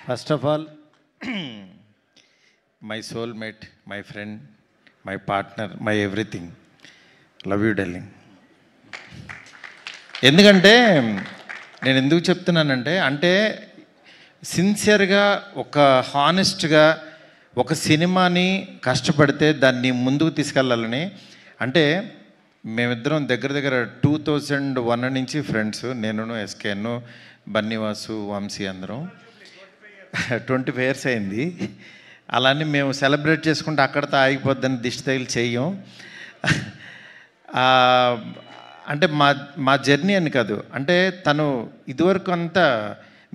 First of all, my soulmate, my friend, my partner, my everything. Love you, darling. ఎందుకంటే నేను ఎందుకు చెప్తున్నానంటే అంటే సిన్సియర్గా ఒక హానెస్ట్గా ఒక సినిమాని కష్టపడితే దాన్ని ముందుకు తీసుకెళ్ళాలని అంటే మేమిద్దరం దగ్గర దగ్గర 2001 నుంచి ఫ్రెండ్స్, నేను ఎస్కేఎన్, బన్నీవాసు, వంశీ అందరం 25 years అయింది. అలానే మేము సెలబ్రేట్ చేసుకుంటే అక్కడితో ఆగిపోద్దని దిష్టి తగిలి చెయ్యం. అంటే మా జర్నీ అని కాదు, అంటే తను ఇదివరకు అంతా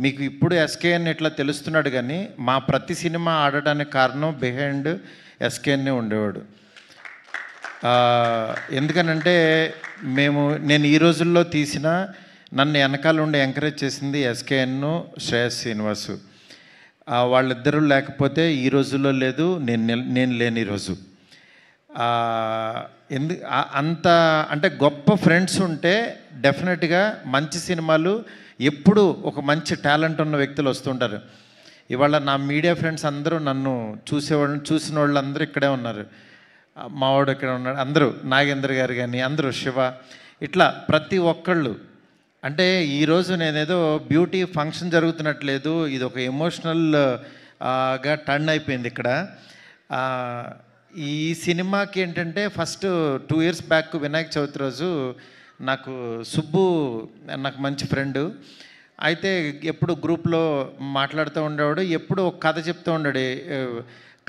మీకు ఇప్పుడు ఎస్కేఎన్ ఇట్లా తెలుస్తున్నాడు, కానీ మా ప్రతి సినిమా ఆడడానికి కారణం బిహైండ్ ఎస్కేఎన్నే ఉండేవాడు. ఎందుకనంటే నేను ఈ రోజుల్లో తీసిన నన్ను వెనకాల ఉండి ఎంకరేజ్ చేసింది ఎస్కేఎన్, శ్రేయస్ శ్రీనివాసు. వాళ్ళిద్దరూ లేకపోతే ఈ రోజుల్లో లేదు, నేను లేని ఈరోజు. అంత అంటే గొప్ప ఫ్రెండ్స్ ఉంటే డెఫినెట్గా మంచి సినిమాలు ఎప్పుడు ఒక మంచి టాలెంట్ ఉన్న వ్యక్తులు వస్తుంటారు. ఇవాళ నా మీడియా ఫ్రెండ్స్ అందరూ నన్ను చూసిన వాళ్ళు అందరూ ఇక్కడే ఉన్నారు. మావాడు ఇక్కడ ఉన్నాడు, అందరూ నాగేంద్ర గారు కానీ అందరూ, శివ, ఇట్లా ప్రతి ఒక్కళ్ళు. అంటే ఈరోజు నేనేదో బ్యూటీ ఫంక్షన్ జరుగుతున్నట్లేదు, ఇది ఒక ఎమోషనల్గా టర్న్ అయిపోయింది ఇక్కడ. ఈ సినిమాకి ఏంటంటే first 2 years back Vinayaka Chavithi రోజు నాకు సుబ్బు, నాకు మంచి ఫ్రెండు, అయితే ఎప్పుడు గ్రూప్లో మాట్లాడుతూ ఉండేవాడు, ఎప్పుడు ఒక కథ చెప్తూ ఉండాడు.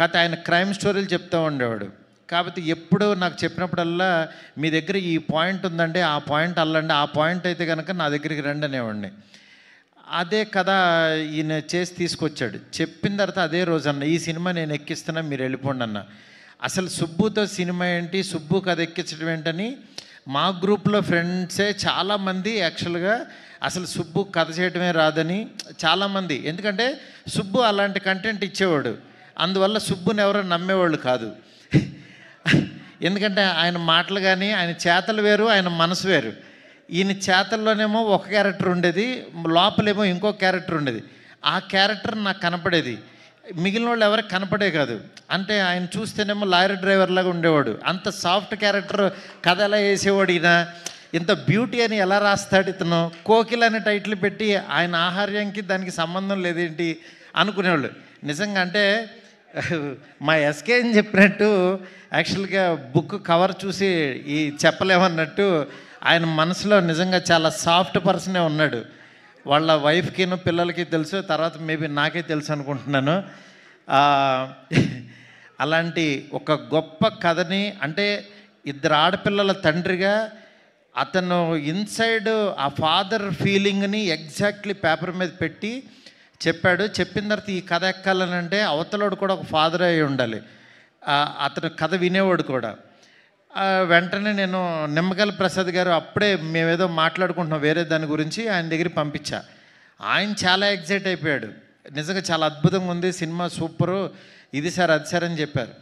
కథ ఆయన క్రైమ్ స్టోరీలు చెప్తూ ఉండేవాడు. కాబట్టి ఎప్పుడు నాకు చెప్పినప్పుడల్లా మీ దగ్గర ఈ పాయింట్ ఉందంటే ఆ పాయింట్ అల్లండి, ఆ పాయింట్ అయితే కనుక నా దగ్గరికి రండి అనేవాడిని. అదే కథ ఈయన చేసి తీసుకొచ్చాడు. చెప్పిన తర్వాత అదే రోజు అన్న, ఈ సినిమా నేను ఎక్కిస్తున్నా, మీరు వెళ్ళిపోండి అన్న. అసలు సుబ్బుతో సినిమా ఏంటి, సుబ్బు కథ ఎక్కించడం ఏంటని మా గ్రూప్లో ఫ్రెండ్సే చాలామంది యాక్చువల్గా అసలు సుబ్బు కథ చేయడమే రాదని చాలామంది, ఎందుకంటే సుబ్బు అలాంటి కంటెంట్ ఇచ్చేవాడు, అందువల్ల సుబ్బుని ఎవరో నమ్మేవాళ్ళు కాదు. ఎందుకంటే ఆయన మాటలు కానీ ఆయన చేతలు వేరు, ఆయన మనసు వేరు. ఈయన చేతల్లోనేమో ఒక క్యారెక్టర్ ఉండేది, లోపలేమో ఇంకో క్యారెక్టర్ ఉండేది. ఆ క్యారెక్టర్ నాకు కనపడేది, మిగిలిన వాళ్ళు ఎవరికి కనపడే కాదు. అంటే ఆయన చూస్తేనేమో లారీ డ్రైవర్ లాగా ఉండేవాడు, అంత సాఫ్ట్ క్యారెక్టర్ కథ ఎలా వేసేవాడు ఈయన, ఇంత బ్యూటీ అని ఎలా రాస్తాడు ఇతను, కోకిల్ అనే టైటిల్ పెట్టి ఆయన ఆహార్యానికి దానికి సంబంధం లేదేంటి అనుకునేవాళ్ళు. నిజంగా అంటే మా ఎస్కే అని చెప్పినట్టు యాక్చువల్గా బుక్ కవర్ చూసి ఈ చెప్పలేమన్నట్టు ఆయన మనసులో నిజంగా చాలా సాఫ్ట్ పర్సనే ఉన్నాడు. వాళ్ళ వైఫ్కిను పిల్లలకి తెలుసు, తర్వాత మేబీ నాకే తెలుసు అనుకుంటున్నాను. అలాంటి ఒక గొప్ప కథని, అంటే ఇద్దరు ఆడపిల్లల తండ్రిగా అతను ఇన్సైడ్ ఆ ఫాదర్ ఫీలింగ్ని ఎగ్జాక్ట్లీ పేపర్ మీద పెట్టి చెప్పాడు. చెప్పిన తర్వాత ఈ కథ ఎక్కాలనంటే అవతలోడు కూడా ఒక ఫాదర్ అయి ఉండాలి, అతను కథ వినేవాడు కూడా. వెంటనే నేను నిమ్మగల ప్రసాద్ గారు, అప్పుడే మేమేదో మాట్లాడుకుంటున్నాం వేరే దాని గురించి, ఆయన దగ్గరికి పంపించా. ఆయన చాలా ఎగ్జైట్ అయిపోయాడు, నిజంగా చాలా అద్భుతంగా ఉంది సినిమా, సూపరు, ఇది సార్ అది సార్ అని చెప్పారు.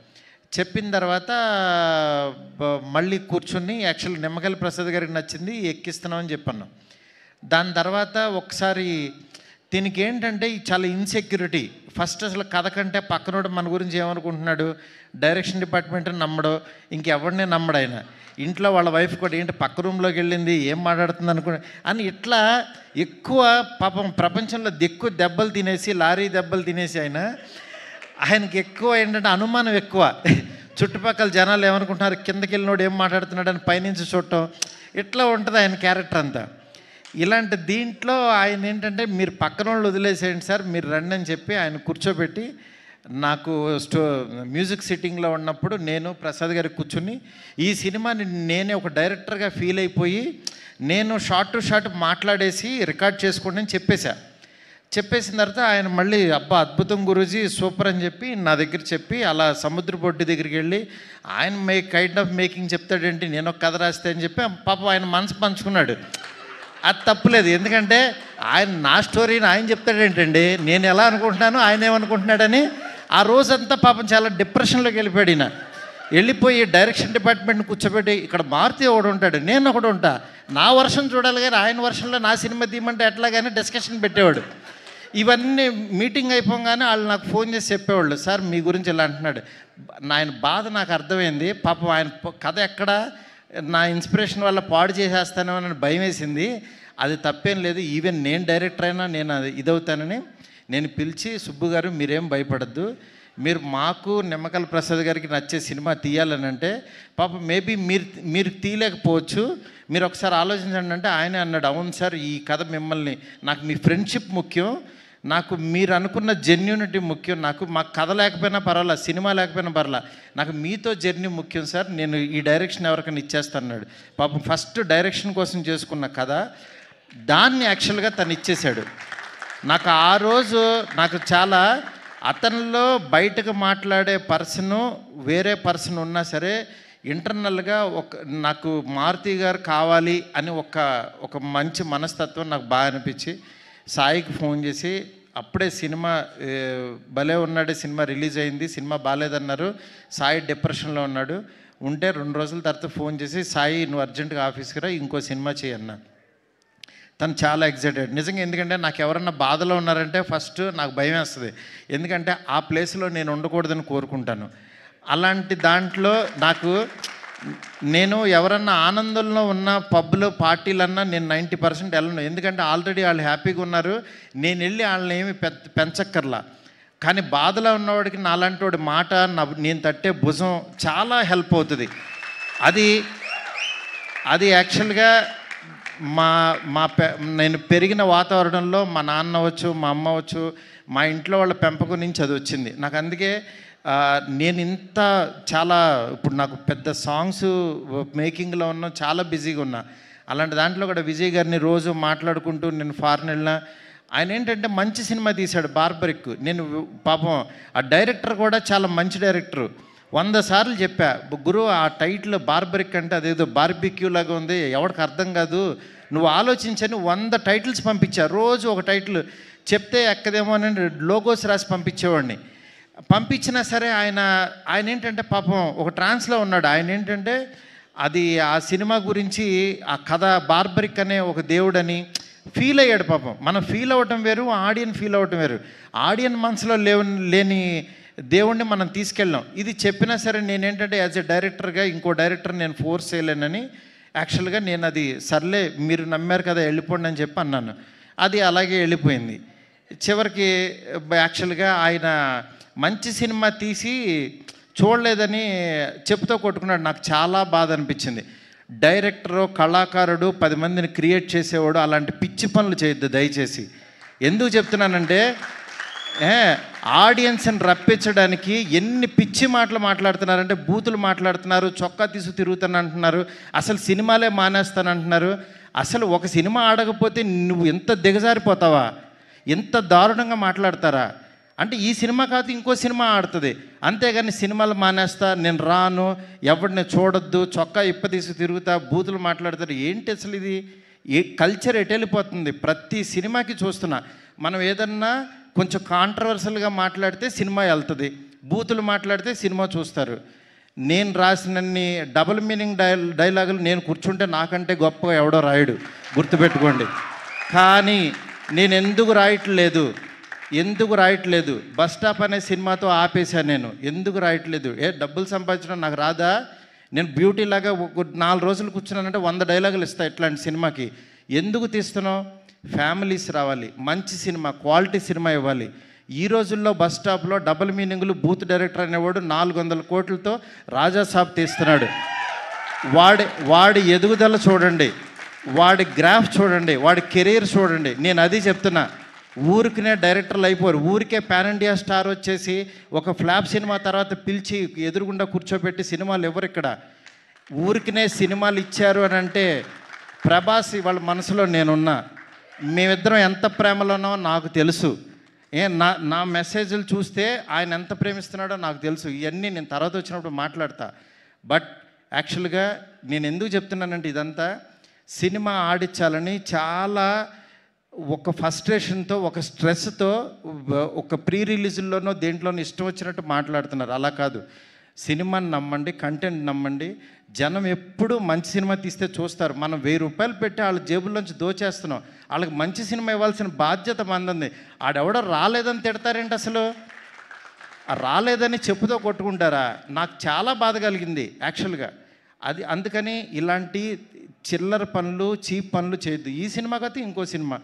చెప్పిన తర్వాత మళ్ళీ కూర్చుని యాక్చువల్ నిమ్మగల ప్రసాద్ గారికి నచ్చింది, ఎక్కిస్తున్నామని చెప్పాను. దాని తర్వాత ఒకసారి దీనికి ఏంటంటే చాలా ఇన్సెక్యూరిటీ. ఫస్ట్ అసలు కథ కంటే పక్కనోడు మన గురించి ఏమనుకుంటున్నాడు, డైరెక్షన్ డిపార్ట్మెంట్ నమ్మడు, ఇంకెవరినే నమ్మడు ఆయన. ఇంట్లో వాళ్ళ వైఫ్ కూడా ఏంటి పక్క రూమ్లోకి వెళ్ళింది, ఏం మాట్లాడుతుంది అని ఇట్లా ఎక్కువ పాపం ప్రపంచంలో ఎక్కువ దెబ్బలు తినేసి, లారీ దెబ్బలు తినేసి ఆయనకి ఎక్కువ ఏంటంటే అనుమానం ఎక్కువ. చుట్టుపక్కల జనాలు ఏమనుకుంటున్నారు, కిందకి వెళ్ళినోడు ఏం మాట్లాడుతున్నాడు అని పైనుంచి చూడటం, ఇట్లా ఉంటుంది ఆయన క్యారెక్టర్ అంతా. ఇలాంటి దీంట్లో ఆయన ఏంటంటే మీరు పక్కన వాళ్ళు వదిలేసేయండి సార్, మీరు రండి అని చెప్పి ఆయన కూర్చోబెట్టి, నాకు మ్యూజిక్ సిట్టింగ్లో ఉన్నప్పుడు నేను ప్రసాద్ గారికి కూర్చుని ఈ సినిమాని నేనే ఒక డైరెక్టర్గా ఫీల్ అయిపోయి నేను షార్ట్ టు షార్ట్ మాట్లాడేసి రికార్డ్ చేసుకోండి అని చెప్పేసిన తర్వాత ఆయన మళ్ళీ అబ్బా అద్భుతం గురూజీ సూపర్ అని చెప్పి నా దగ్గర చెప్పి, అలా సముద్ర బొడ్డు దగ్గరికి వెళ్ళి ఆయన కైండ్ ఆఫ్ మేకింగ్ చెప్తాడేంటి, నేను ఒక కథ రాస్తే అని చెప్పి పాపం ఆయన మనసు పంచుకున్నాడు. అది తప్పులేదు, ఎందుకంటే ఆయన నా స్టోరీని ఆయన చెప్తాడేంటండి, నేను ఎలా అనుకుంటున్నాను ఆయన ఏమనుకుంటున్నాడని. ఆ రోజంతా పాపం చాలా డిప్రెషన్లోకి వెళ్ళిపోయాడు ఈయన. వెళ్ళిపోయి డైరెక్షన్ డిపార్ట్మెంట్ని కూర్చోబెట్టి, ఇక్కడ మారుతి ఒకడు ఉంటాడు, నేను ఒకడు ఉంటా, నా వర్షన్ చూడాలి కానీ ఆయన వర్షన్లో నా సినిమా తీయమంటే ఎట్లాగని డిస్కషన్ పెట్టేవాడు. ఇవన్నీ మీటింగ్ అయిపోగానే వాళ్ళు నాకు ఫోన్ చేసి చెప్పేవాళ్ళు, సార్ మీ గురించి ఇలా అంటున్నాడు. ఆయన బాధ నాకు అర్థమైంది. పాపం ఆయన కథ ఎక్కడ నా ఇన్స్పిరేషన్ వల్ల పాడు చేసేస్తానో అని భయం వేసింది. అది తప్పేం లేదు, ఈవెన్ నేను డైరెక్టర్ అయినా నేను అది ఇదవుతానని నేను పిలిచి, సుబ్బు గారు మీరేం భయపడద్దు, మీరు మాకు నిమ్మకల్ ప్రసాద్ గారికి నచ్చే సినిమా తీయాలని అంటే, పాపం మేబీ మీరు తీయలేకపోవచ్చు, మీరు ఒకసారి ఆలోచించండి అంటే ఆయనే అన్నాడు, అవును సార్ ఈ కథ మిమ్మల్ని, నాకు మీ ఫ్రెండ్షిప్ ముఖ్యం, నాకు మీరు అనుకున్న జెన్యూనిటీ ముఖ్యం, నాకు మాకు కథ లేకపోయినా పర్వాలా, సినిమా లేకపోయినా పర్వాలా, నాకు మీతో జర్నీ ముఖ్యం సార్, నేను ఈ డైరెక్షన్ ఎవరికైనా ఇచ్చేస్తాన్నాడు. పాపం ఫస్ట్ డైరెక్షన్ కోసం చేసుకున్న కథ దాన్ని యాక్చువల్గా తను ఇచ్చేశాడు. నాకు ఆ రోజు నాకు చాలా, అతనిలో బయటకు మాట్లాడే పర్సను వేరే పర్సన్ ఉన్నా సరే ఇంటర్నల్గా నాకు మారుతి గారు కావాలి అని ఒక మంచి మనస్తత్వం నాకు బాగా అనిపించి సాయికి ఫోన్ చేసి, అప్పుడే సినిమా భలే ఉన్నాడు సినిమా రిలీజ్ అయింది, సినిమా బాగాలేదన్నారు, సాయి డిప్రెషన్లో ఉన్నాడు, ఉంటే 2 రోజుల తర్వాత ఫోన్ చేసి, సాయి నువ్వు అర్జెంటుగా ఆఫీస్కి రా, ఇంకో సినిమా చేయన్నా. తను చాలా ఎగ్జైటెడ్ నిజంగా. ఎందుకంటే నాకు ఎవరన్నా బాధలో ఉన్నారంటే ఫస్ట్ నాకు భయం వేస్తుంది, ఎందుకంటే ఆ ప్లేస్లో నేను ఉండకూడదని కోరుకుంటాను. అలాంటి దాంట్లో నేను ఎవరన్నా ఆనందంలో ఉన్న పబ్లో పార్టీలన్నా నేను 90% వెళ్ళను, ఎందుకంటే ఆల్రెడీ వాళ్ళు హ్యాపీగా ఉన్నారు, నేను వెళ్ళి వాళ్ళని ఏమి పెంచక్కర్లా. కానీ బాధలో ఉన్నవాడికి నాలాంటి వాడి మాట, నేను తట్టే భుజం చాలా హెల్ప్ అవుతుంది. అది యాక్చువల్గా నేను పెరిగిన వాతావరణంలో మా నాన్న అవ్వచ్చు, మా అమ్మ అవ్వచ్చు, మా ఇంట్లో వాళ్ళ పెంపకం నుంచి అది వచ్చింది నాకు. అందుకే నేను చాలా ఇప్పుడు నాకు పెద్ద సాంగ్స్ మేకింగ్లో ఉన్నా, చాలా బిజీగా ఉన్నా. అలాంటి దాంట్లో కూడా విజయ్ గారిని రోజు మాట్లాడుకుంటూ నేను ఫారెన్ వెళ్ళినా, ఆయన ఏంటంటే మంచి సినిమా తీశాడు బార్బరిక్. నేను పాపం ఆ డైరెక్టర్ కూడా చాలా మంచి డైరెక్టరు. 100 సార్లు చెప్పా, గురు ఆ టైటిల్ బార్బరిక్ అంటే అదేదో బార్బిక్యూ లాగా ఉంది, ఎవరికి అర్థం కాదు, నువ్వు ఆలోచించని 100 టైటిల్స్ పంపించా. రోజు ఒక టైటిల్ చెప్తే ఎక్కదేమో అని లోగోస్ రాసి పంపించేవాడిని. పంపించినా సరే ఆయన ఏంటంటే పాపం ఒక ట్రాన్స్లో ఉన్నాడు. ఆయన ఏంటంటే అది ఆ సినిమా గురించి ఆ కథ బార్బరిక్ అనే ఒక దేవుడని ఫీల్ అయ్యాడు. పాపం మనం ఫీల్ అవ్వటం వేరు, ఆడియన్ ఫీల్ అవ్వటం వేరు. ఆడియన్ మనసులో లేని దేవుణ్ణి మనం తీసుకెళ్ళాం. ఇది చెప్పినా సరే నేనేంటంటే యాజ్ ఎ డైరెక్టర్గా ఇంకో డైరెక్టర్ నేను ఫోర్స్ చేయలేనని యాక్చువల్గా నేను అది సర్లే మీరు నమ్మారు కదా వెళ్ళిపోండి అని చెప్పి అన్నాను. అది అలాగే వెళ్ళిపోయింది. చివరికి యాక్చువల్గా ఆయన మంచి సినిమా తీసి చూడలేదని చెప్పుతో కొట్టుకున్నాడు. నాకు చాలా బాధ అనిపించింది. డైరెక్టరు, కళాకారుడు 10 మందిని క్రియేట్ చేసేవాడు అలాంటి పిచ్చి పనులు చేయొద్దు దయచేసి. ఎందుకు చెప్తున్నానంటే ఆడియన్స్ని రప్పించడానికి ఎన్ని పిచ్చి మాటలు మాట్లాడుతున్నారంటే, బూతులు మాట్లాడుతున్నారు, చొక్కా తీసు తిరుగుతాను అంటున్నారు, అసలు సినిమాలే మానేస్తానంటున్నారు. అసలు ఒక సినిమా ఆడకపోతే నువ్వు ఎంత దిగజారిపోతావా, ఎంత దారుణంగా మాట్లాడతారా అంటే, ఈ సినిమా కాదు ఇంకో సినిమా ఆడుతుంది, అంతేగాని సినిమాలు మానేస్తా, నేను రాను, ఎవరిని చూడొద్దు, చొక్కా ఇప్పదీసి తిరుగుతా, బూతులు మాట్లాడతారు. ఏంటి అసలు ఇది? కల్చర్ ఎటు వెళ్ళిపోతుంది? ప్రతి సినిమాకి చూస్తున్నా. మనం ఏదన్నా కొంచెం కాంట్రవర్సల్గా మాట్లాడితే సినిమా వెళ్తుంది, బూతులు మాట్లాడితే సినిమా చూస్తారు. నేను రాసినన్ని డబుల్ మీనింగ్ డైలాగులు నేను కూర్చుంటే నాకంటే గొప్పగా ఎవడో రాయడు, గుర్తుపెట్టుకోండి. కానీ నేను ఎందుకు రాయట్లేదు? బస్ స్టాప్ అనే సినిమాతో ఆపేశాను నేను. ఎందుకు రాయట్లేదు? డబ్బులు సంపాదించడం నాకు రాదా? నేను బ్యూటీ లాగా 4 రోజులు కూర్చున్నానంటే 100 డైలాగులు ఇస్తాను ఇట్లాంటి సినిమాకి. ఎందుకు తీస్తున్నావు? ఫ్యామిలీస్ రావాలి, మంచి సినిమా, క్వాలిటీ సినిమా ఇవ్వాలి. ఈ రోజుల్లో బస్ స్టాప్లో డబుల్ మీనింగ్లు, బూత్ డైరెక్టర్ అనేవాడు 400 కోట్లతో రాజాసాబ్ తీస్తున్నాడు. వాడి ఎదుగుదల చూడండి, వాడి గ్రాఫ్ చూడండి, వాడి కెరీర్ చూడండి. నేను అది చెప్తున్నా. ఊరికినే డైరెక్టర్లు అయిపోరు. ఊరికే పాన్ ఇండియా స్టార్ వచ్చేసి ఒక ఫ్లాప్ సినిమా తర్వాత పిలిచి ఎదురుగుండా కూర్చోబెట్టి సినిమాలు ఎవరు ఇక్కడ? ఊరికినే సినిమాలు ఇచ్చారు అని అంటే, ప్రభాస్ వాళ్ళ మనసులో నేనున్నా, మేమిద్దరం ఎంత ప్రేమలోనో నాకు తెలుసు. నా మెసేజ్లు చూస్తే ఆయన ఎంత ప్రేమిస్తున్నాడో నాకు తెలుసు. ఇవన్నీ నేను తర్వాత వచ్చినప్పుడు మాట్లాడతా. బట్ యాక్చువల్గా నేను ఎందుకు చెప్తున్నానంటే, ఇదంతా సినిమా ఆడించాలని చాలా ఒక ఫ్రస్ట్రేషన్తో, ఒక స్ట్రెస్తో, ఒక ప్రీ రిలీజుల్లోనో దేంట్లోనో ఇష్టం వచ్చినట్టు మాట్లాడుతున్నారు. అలా కాదు. సినిమాని నమ్మండి, కంటెంట్ నమ్మండి. జనం ఎప్పుడు మంచి సినిమా తీస్తే చూస్తారు. మనం 1000 రూపాయలు పెట్టి వాళ్ళ జేబుల్లోంచి దోచేస్తున్నాం. వాళ్ళకి మంచి సినిమా ఇవ్వాల్సిన బాధ్యత మంది. ఆడెవడో రాలేదని తిడతారేంటి అసలు? రాలేదని చెప్పుతో కొట్టుకుంటారా? నాకు చాలా బాధ కలిగింది యాక్చువల్గా. అది అందుకని ఇలాంటి చిల్లర పనులు, చీప్ పనులు చేయొద్దు. ఈ సినిమా కాకపోతే ఇంకో సినిమా.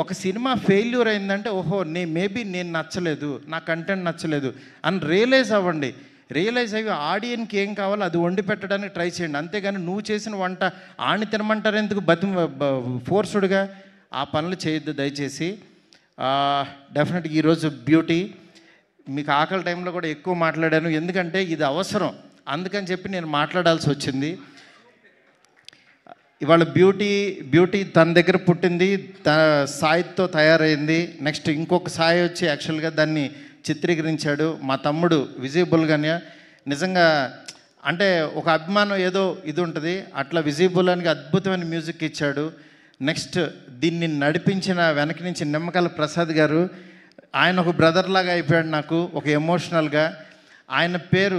ఒక సినిమా ఫెయిల్యూర్ అయిందంటే ఓహో మేబీ నేను నచ్చలేదు, నా కంటెంట్ నచ్చలేదు అని రియలైజ్ అవ్వండి. రియలైజ్ అయ్యి ఆడియన్కి ఏం కావాలో అది వండి పెట్టడానికి ట్రై చేయండి. అంతేగాని నువ్వు చేసిన వంట ఆని తినమంటారు ఎందుకు ఫోర్స్డ్గా? ఆ పనులు చేయొద్దు దయచేసి. డెఫినెట్గా ఈరోజు బ్యూటీ, మీకు ఆకలి టైంలో కూడా ఎక్కువ మాట్లాడాను, ఎందుకంటే ఇది అవసరం, అందుకని చెప్పి నేను మాట్లాడాల్సి వచ్చింది. ఇవాళ బ్యూటీ తన దగ్గర పుట్టింది, సాయితో తయారైంది. నెక్స్ట్ ఇంకొక సాయి వచ్చి యాక్చువల్గా దాన్ని చిత్రీకరించాడు మా తమ్ముడు విజయబుల్గానే. నిజంగా అంటే ఒక అభిమానం ఏదో ఇది ఉంటుంది, అట్లా విజయబుల్గానికి అద్భుతమైన మ్యూజిక్ ఇచ్చాడు. నెక్స్ట్ దీన్ని నడిపించిన వెనక నుంచి నిమ్మకాయల ప్రసాద్ గారు, ఆయన ఒక బ్రదర్ లాగా అయిపోయాడు నాకు, ఒక ఎమోషనల్గా. ఆయన పేరు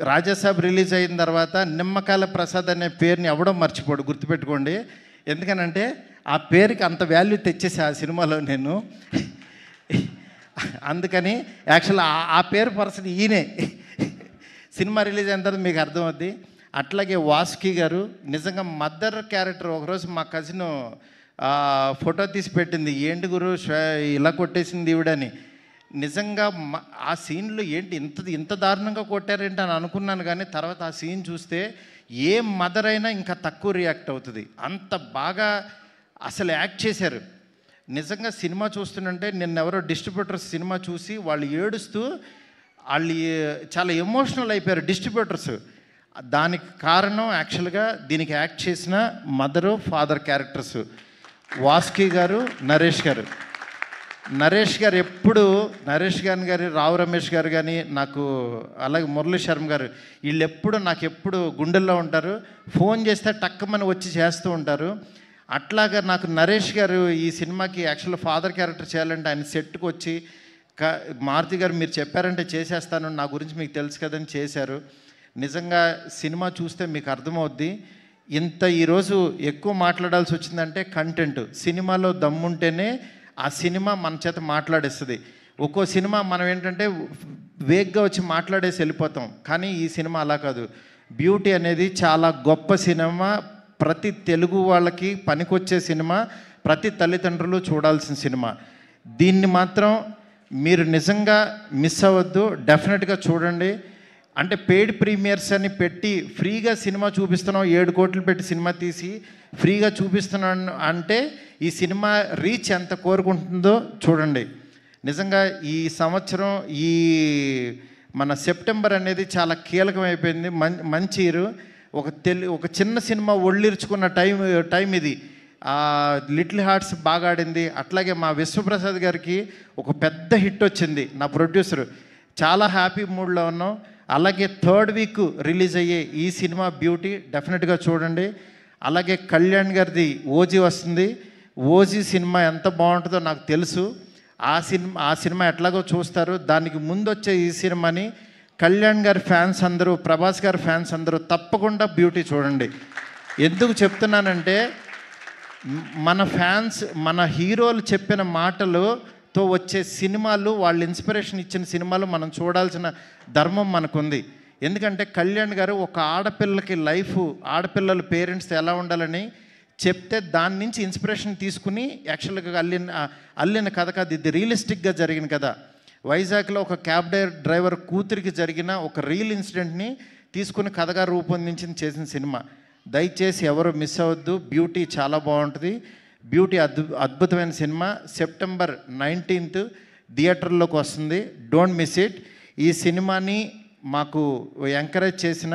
రాజాసాబ్ రిలీజ్ అయిన తర్వాత నిమ్మకాయల ప్రసాద్ అనే పేరుని ఎవడో మర్చిపోడు, గుర్తుపెట్టుకోండి. ఎందుకనంటే ఆ పేరుకి అంత వాల్యూ తెచ్చేసి ఆ సినిమాలో నేను. అందుకని యాక్చువల్ ఆ పేరు పర్సన్ ఈయనే. సినిమా రిలీజ్ అయిన తర్వాత మీకు అర్థమవుద్ది. అట్లాగే వాసుకి గారు నిజంగా మదర్ క్యారెక్టర్. ఒకరోజు మా కజిన్ ఫోటో తీసి పెట్టింది, ఏంటి గురు ఇలా కొట్టేసింది ఈవిడని. నిజంగా ఆ సీన్లో ఏంటి ఇంత దారుణంగా కొట్టారేంటి అని అనుకున్నాను. కానీ తర్వాత ఆ సీన్ చూస్తే ఏ మదర్ అయినా ఇంకా తక్కువ రియాక్ట్ అవుతుంది, అంత బాగా అసలు యాక్ట్ చేశారు. నిజంగా సినిమా చూస్తుంటే నిన్నెవరో డిస్ట్రిబ్యూటర్స్ సినిమా చూసి వాళ్ళు ఏడుస్తూ వాళ్ళు చాలా ఎమోషనల్ అయిపోయారు డిస్ట్రిబ్యూటర్స్. దానికి కారణం యాక్చువల్గా దీనికి యాక్ట్ చేసిన మదరు, ఫాదర్ క్యారెక్టర్స్ వాసుకి గారు, నరేష్ గారు. నరేష్ గారు రావు రమేష్ గారు కానీ నాకు, అలాగే మురళీ శర్మ గారు, వీళ్ళు నాకు ఎప్పుడు గుండెల్లో ఉంటారు. ఫోన్ చేస్తే టక్కమని వచ్చి చేస్తూ ఉంటారు. అట్లాగా నాకు నరేష్ గారు ఈ సినిమాకి యాక్చువల్ ఫాదర్ క్యారెక్టర్ చేయాలంటే ఆయన సెట్కి వచ్చి మారుతి గారు మీరు చెప్పారంటే చేసేస్తాను, నా గురించి మీకు తెలుసు కదని చేశారు. నిజంగా సినిమా చూస్తే మీకు అర్థమవుద్ది. ఈరోజు ఎక్కువ మాట్లాడాల్సి వచ్చిందంటే కంటెంట్. సినిమాలో దమ్ముంటేనే ఆ సినిమా మన చేత మాట్లాడేస్తుంది. ఒక్కో సినిమా మనం ఏంటంటే వేగ్గా వచ్చి మాట్లాడేసి వెళ్ళిపోతాం, కానీ ఈ సినిమా అలా కాదు. బ్యూటీ అనేది చాలా గొప్ప సినిమా, ప్రతి తెలుగు వాళ్ళకి పనికొచ్చే సినిమా, ప్రతి తల్లిదండ్రులు చూడాల్సిన సినిమా. దీన్ని మాత్రం మీరు నిజంగా మిస్ అవ్వద్దు, డెఫినెట్గా చూడండి. అంటే పెయిడ్ ప్రీమియర్స్ అని పెట్టి ఫ్రీగా సినిమా చూపిస్తున్నాం, 7 కోట్లు పెట్టి సినిమా తీసి ఫ్రీగా చూపిస్తున్నాను అంటే ఈ సినిమా రీచ్ ఎంత కోరుకుంటుందో చూడండి. నిజంగా ఈ సంవత్సరం మన సెప్టెంబర్ అనేది చాలా కీలకమైపోయింది, మంచి ఇయర్. ఒక చిన్న సినిమా ఒళ్ళిర్చుకున్న టైం ఇది. లిటిల్ హార్ట్స్ బాగా ఆడింది. అట్లాగే మా విశ్వప్రసాద్ గారికి ఒక పెద్ద హిట్ వచ్చింది, నా ప్రొడ్యూసరు. చాలా హ్యాపీ మూడ్లో ఉన్నాం. అలాగే 3rd వీక్ రిలీజ్ అయ్యే ఈ సినిమా బ్యూటీ డెఫినెట్గా చూడండి. అలాగే కళ్యాణ్ గారిది ఓజీ వస్తుంది. ఓజీ సినిమా ఎంత బాగుంటుందో నాకు తెలుసు. ఆ సినిమా ఎట్లాగో చూస్తారు. దానికి ముందు వచ్చే ఈ సినిమాని కళ్యాణ్ గారి ఫ్యాన్స్ అందరూ, ప్రభాస్ గారి ఫ్యాన్స్ అందరూ తప్పకుండా బ్యూటీ చూడండి. ఎందుకు చెప్తున్నానంటే మన ఫ్యాన్స్, మన హీరోలు చెప్పిన మాటలతో వచ్చే సినిమాలు, వాళ్ళు ఇన్స్పిరేషన్ ఇచ్చిన సినిమాలు మనం చూడాల్సిన ధర్మం మనకుంది. ఎందుకంటే కళ్యాణ్ గారు ఒక ఆడపిల్లకి ఆడపిల్లల పేరెంట్స్ ఎలా ఉండాలని చెప్తే దాని నుంచి ఇన్స్పిరేషన్ తీసుకుని యాక్చువల్గా అల్లిన కథ కాదు, ఇది రియలిస్టిక్గా జరిగిన కథ. వైజాగ్లో ఒక క్యాబ్ డ్రైవర్ కూతురికి జరిగిన ఒక రియల్ ఇన్సిడెంట్ని తీసుకుని కథగా రూపొందించి చేసిన సినిమా. దయచేసి ఎవరు మిస్ అవ్వద్దు, బ్యూటీ చాలా బాగుంటుంది. బ్యూటీ అద్భుతమైన సినిమా. సెప్టెంబర్ 19th థియేటర్లోకి వస్తుంది, డోంట్ మిస్ ఇట్. ఈ సినిమాని మాకు ఎంకరేజ్ చేసిన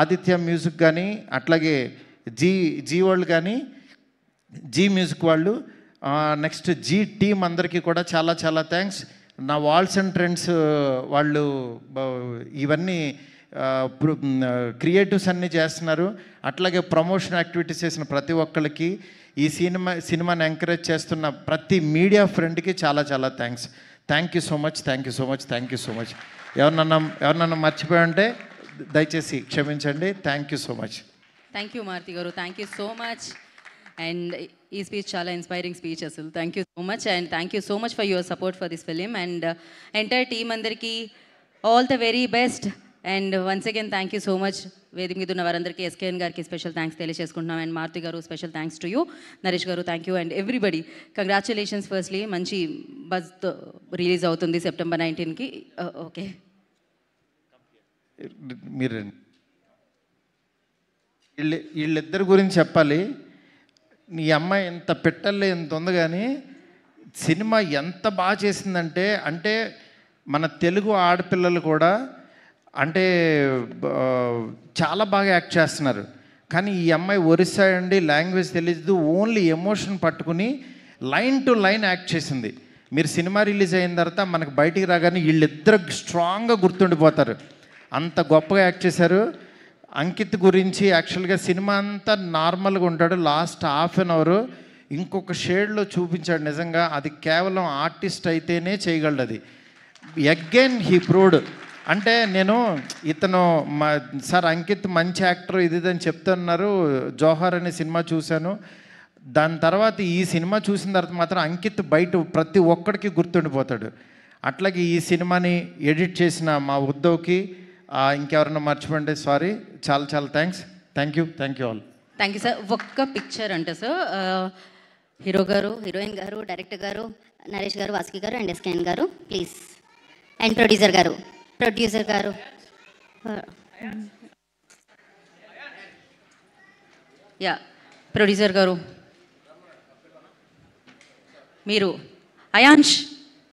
ఆదిత్య మ్యూజిక్ కానీ, అట్లాగే జీ వరల్డ్ కానీ, జీ మ్యూజిక్ వాళ్ళు, నెక్స్ట్ జీ టీమ్ అందరికీ కూడా చాలా చాలా థ్యాంక్స్. నా వాల్స్ అండ్ ట్రెండ్స్ వాళ్ళు ఇవన్నీ క్రియేటివ్స్ అన్నీ చేస్తున్నారు. అట్లాగే ప్రమోషన్ యాక్టివిటీస్ చేసిన ప్రతి ఒక్కరికి ఈ సినిమాని ఎంకరేజ్ చేస్తున్న ప్రతి మీడియా ఫ్రెండ్కి చాలా చాలా thanks. Thank you so much, thank you so much, thank you so much. ఎవరినన్నా మర్చిపోయి దయచేసి క్షమించండి. Thank you so much. Thank you Maruti garu, thank you so much. And ఈ స్పీచ్ చాలా ఇన్స్పైరింగ్ స్పీచ్ అసలు. Thank you so much and thank you so much for your support for this film. And entire team అందరికీ all the very best. And once again thank you so much. వేదిక మీద ఉన్న వారందరికీ SKN గారికి special thanks తెలియజేసుకుంటున్నాం. And Maruti garu special thanks to you. Naresh garu thank you. And everybody congratulations. Firstly మంచి బజ్తో release అవుతుంది September 19కి. ఓకే, మీరు వీళ్ళిద్దరి గురించి చెప్పాలి. నీ అమ్మాయి ఎంత పెట్టల్లే ఎంత ఉంది, కానీ సినిమా ఎంత బాగా చేసిందంటే అంటే మన తెలుగు ఆడపిల్లలు కూడా అంటే చాలా బాగా యాక్ట్ చేస్తున్నారు. కానీ ఈ అమ్మాయి ఒరిస్సా అండి, లాంగ్వేజ్ తెలియదు, ఓన్లీ ఎమోషన్ పట్టుకుని లైన్ టు లైన్ యాక్ట్ చేసింది. మీరు సినిమా రిలీజ్ అయిన తర్వాత మనకు బయటికి రాగానే వీళ్ళిద్దరు స్ట్రాంగ్గా గుర్తుండిపోతారు. అంత గొప్పగా యాక్ట్ చేశారు. అంకిత్ గురించి యాక్చువల్గా సినిమా అంతా నార్మల్గా ఉంటాడు, లాస్ట్ హాఫ్ అన్ అవర్ ఇంకొక షేడ్లో చూపించాడు. నిజంగా అది కేవలం ఆర్టిస్ట్ అయితేనే చేయగలడు. అది అగైన్ హీ ప్రూవ్డ్. అంటే నేను ఇతను సార్ అంకిత్ మంచి యాక్టర్ ఇది అని చెప్తున్నారు. జోహార్ అనే సినిమా చూశాను, దాని తర్వాత ఈ సినిమా చూసిన తర్వాత మాత్రం అంకిత్ బయట ప్రతి ఒక్కడికి గుర్తుండిపోతాడు. అట్లాగే ఈ సినిమాని ఎడిట్ చేసిన మా ఉద్దవ్కి, ఇంకెవరన్నా మర్చిపోండి సారీ, చాలా చాలా thanks. Thank you all. Thank you sir. ఒక్క పిక్చర్ అంటే సార్ హీరో గారు, హీరోయిన్ గారు, డైరెక్టర్ గారు, నరేష్ గారు, వాసుకి గారు అండ్ ఎస్కేఎన్ గారు ప్లీజ్. అండ్ ప్రొడ్యూసర్ గారు యా ప్రొడ్యూసర్ గారు మీరు అయాన్ష్